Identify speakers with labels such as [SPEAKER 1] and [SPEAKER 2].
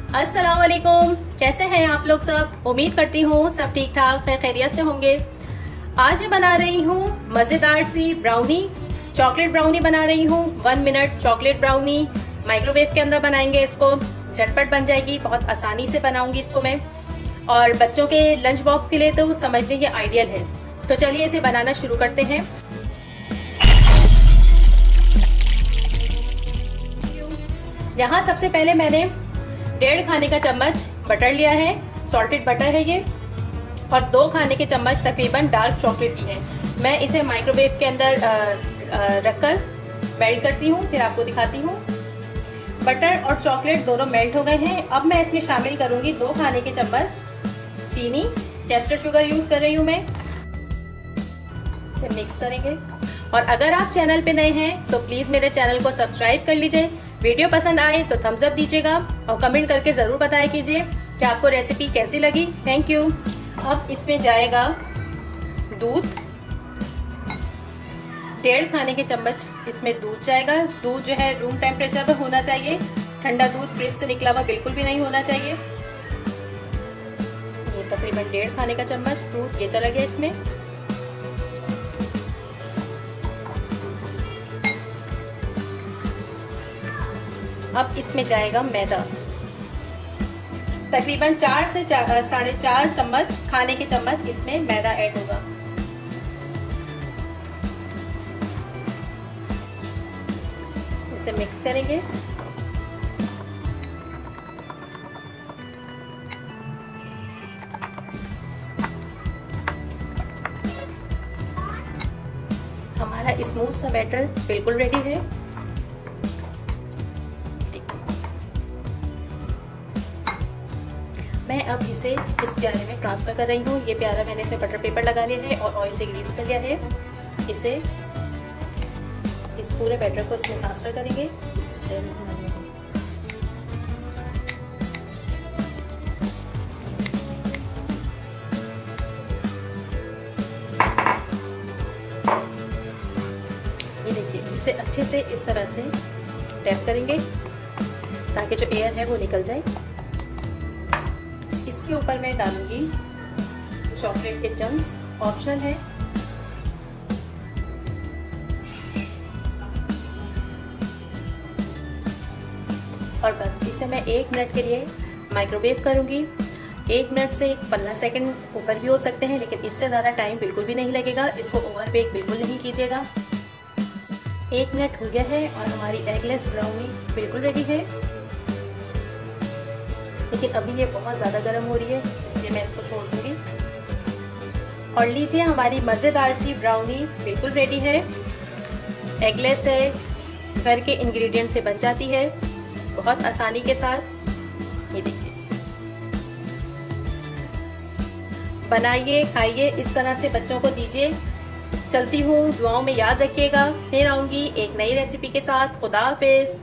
[SPEAKER 1] अस्सलाम वालेकुम, कैसे हैं आप लोग सब। उम्मीद करती हूँ सब ठीक ठाक खैरियत से होंगे। आज मैं बना रही हूँ मज़ेदार सी ब्राउनी, चॉकलेट ब्राउनी बना रही हूँ। 1 मिनट चॉकलेट ब्राउनी माइक्रोवेव के अंदर बनाएंगे। इसको झटपट बन जाएगी, बहुत आसानी से बनाऊंगी इसको मैं। और बच्चों के लंच बॉक्स के लिए तो समझ लीजिए आइडियल है। तो चलिए इसे बनाना शुरू करते हैं। यहाँ सबसे पहले मैंने 1.5 खाने का चम्मच बटर लिया है, सॉल्टेड बटर है ये, और 2 खाने के चम्मच तकरीबन डार्क चॉकलेट ली है। मैं इसे माइक्रोवेव के अंदर रखकर मेल्ट करती हूँ, फिर आपको दिखाती हूँ। बटर और चॉकलेट दोनों मेल्ट हो गए हैं। अब मैं इसमें शामिल करूंगी 2 खाने के चम्मच चीनी, टेस्टेड शुगर यूज कर रही हूँ मैं। इसे मिक्स करेंगे। और अगर आप चैनल पे नए हैं तो प्लीज मेरे चैनल को सब्सक्राइब कर लीजिए। वीडियो पसंद आए तो थम्स अप दीजिएगा और कमेंट करके जरूर बताया कीजिए कि आपको रेसिपी कैसी लगी। Thank you. अब इसमें जाएगा दूध, 1.5 खाने के चम्मच इसमें दूध जाएगा। दूध जो है रूम टेम्परेचर पर होना चाहिए, ठंडा दूध फ्रिज से निकला हुआ बिल्कुल भी नहीं होना चाहिए। ये तकरीबन 1.5 खाने का चम्मच दूध ये चला गया इसमें। अब इसमें जाएगा मैदा, तकरीबन 4 से 4.5 चम्मच खाने के चम्मच इसमें मैदा ऐड होगा। इसे मिक्स करेंगे। हमारा स्मूथ सा बैटर बिल्कुल रेडी है। मैं अब इसे इस प्याले में ट्रांसफर कर रही हूँ। ये प्याला मैंने इसमें बटर पेपर लगा लिया है और ऑयल से ग्रीस कर लिया है। इसे इस पूरे बैटर को इसमें ट्रांसफर करेंगे। ये देखिए, इसे अच्छे से इस तरह से टैप करेंगे ताकि जो एयर है वो निकल जाए। इसके ऊपर मैं डालूंगी चॉकलेट के चंक्स, ऑप्शनल है। और बस इसे मैं 1 मिनट के लिए माइक्रोवेव करूंगी। 1 मिनट से 15 सेकंड ऊपर भी हो सकते हैं, लेकिन इससे ज़्यादा टाइम बिल्कुल भी नहीं लगेगा। इसको ओवर बेक बिल्कुल नहीं कीजिएगा। 1 मिनट हो गया है और हमारी एगलेस ब्राउनी बिल्कुल रेडी है। लेकिन अभी ये बहुत ज़्यादा गर्म हो रही है, इसलिए मैं इसको छोड़ दूंगी। और लीजिए, हमारी मज़ेदार सी ब्राउनी बिल्कुल रेडी है। एगलेस है, घर के इंग्रेडिएंट से बन जाती है बहुत आसानी के साथ। ये देखिए, बनाइए, खाइए, इस तरह से बच्चों को दीजिए। चलती हूँ, दुआओं में याद रखिएगा। फिर आऊँगी एक नई रेसिपी के साथ। खुदा हाफिज़।